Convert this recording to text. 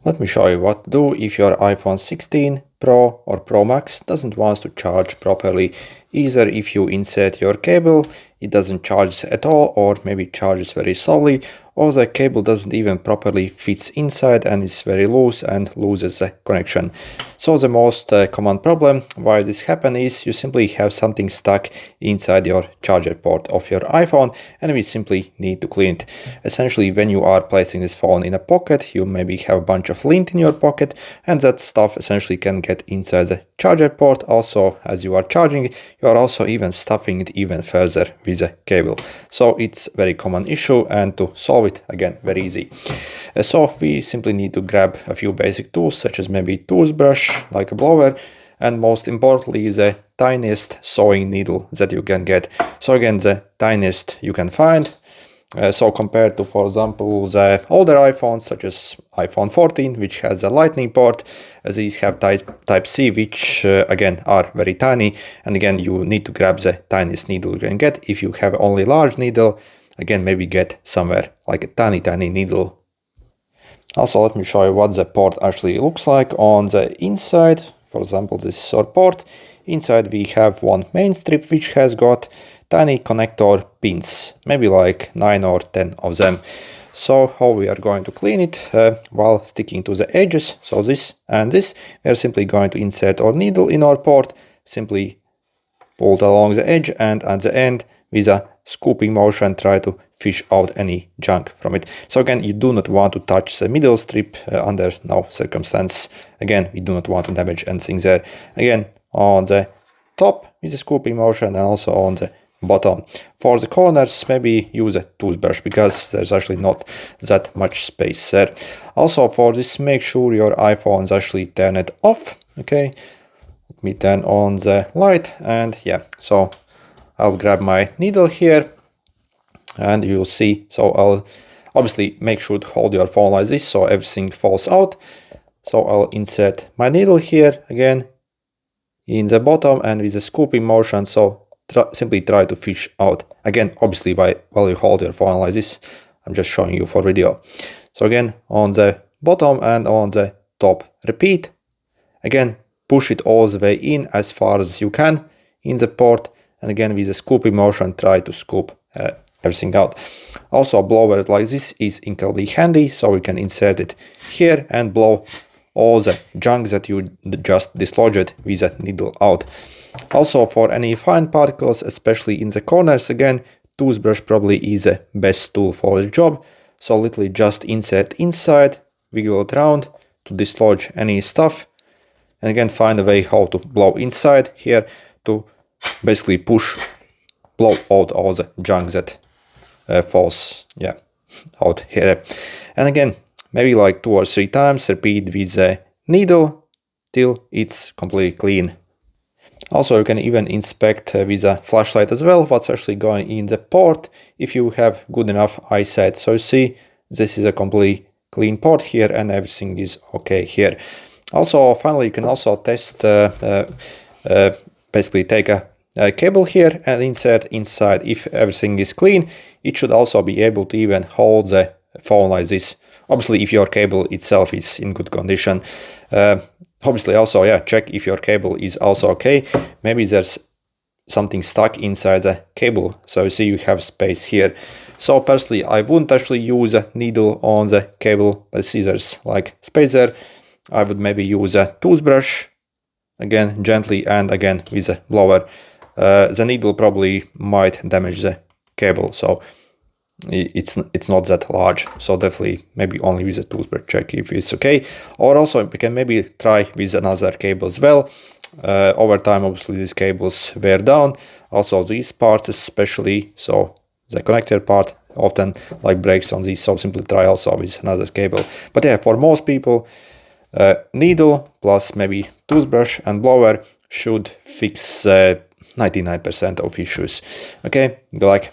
Let me show you what to do if your iPhone 16 Pro or Pro Max doesn't want to charge properly. Either if you insert your cable, it doesn't charge at all, or maybe charges very slowly, or the cable doesn't even properly fits inside and is very loose and loses the connection. So the most common problem why this happens is you simply have something stuck inside your charger port of your iPhone, and we simply need to clean it. Essentially, when you are placing this phone in a pocket, you maybe have a bunch of lint in your pocket, and that stuff essentially can get inside the charger port. Also, as you are charging, you are also even stuffing it even further with a cable. So it's a very common issue, and to solve it, again, very easy. So we simply need to grab a few basic tools, such as maybe toothbrush, like a blower, and most importantly the tiniest sewing needle that you can get. So again, the tiniest you can find. So compared to, for example, the older iPhones, such as iPhone 14, which has a lightning port, these have type C, which again are very tiny. And again, you need to grab the tiniest needle you can get. If you have only large needle, again, maybe get somewhere like a tiny needle. Also, let me show you what the port actually looks like on the inside. For example, this is our port. Inside we have one main strip which has got tiny connector pins, maybe like 9 or 10 of them. So how we are going to clean it while sticking to the edges, so this and this, we are simply going to insert our needle in our port, simply pull it along the edge, and at the end with a scooping motion try to fish out any junk from it. So again, you do not want to touch the middle strip under no circumstance. Again, we do not want to damage anything there. Again, on the top with a scooping motion, and also on the bottom. For the corners, maybe use a toothbrush because there's actually not that much space there. Also for this, make sure your iPhone is actually turn it off. Okay, let me turn on the light, and yeah, so I'll grab my needle here and you'll see. So I'll obviously make sure to hold your phone like this so everything falls out. So I'll insert my needle here again in the bottom and with a scooping motion, so simply try to fish out. Again, obviously while you hold your phone like this, I'm just showing you for video. So again, on the bottom and on the top, repeat. Again, push it all the way in as far as you can in the port, and again with a scooping motion try to scoop everything out. Also, a blower like this is incredibly handy, so we can insert it here and blow all the junk that you just dislodged with a needle out. Also, for any fine particles, especially in the corners, again, toothbrush probably is the best tool for the job. So literally just insert inside, wiggle it around to dislodge any stuff, and again find a way how to blow inside here to basically blow out all the junk that falls out here. And again, maybe like 2 or 3 times, repeat with the needle till it's completely clean. Also, you can even inspect with a flashlight as well what's actually going in the port if you have good enough eyesight. So see, this is a completely clean port here and everything is okay here. Also, finally, you can also test, basically take a cable here and insert inside. If everything is clean, it should also be able to even hold the phone like this. Obviously, if your cable itself is in good condition. Obviously, also, check if your cable is also okay. Maybe there's something stuck inside the cable. So you see you have space here. So personally, I wouldn't actually use a needle on the cable. Let's see, there's like space there. I would maybe use a toothbrush, again, gently, and again with a blower. The needle probably might damage the cable, so it's not that large, so definitely maybe only with a toothbrush check if it's okay. Or also you can maybe try with another cable as well. Over time, obviously these cables wear down, also these parts especially, so the connector part often like breaks on these, so simply try also with another cable. But yeah, for most people, needle plus maybe toothbrush and blower should fix 99% of issues. Okay, good luck.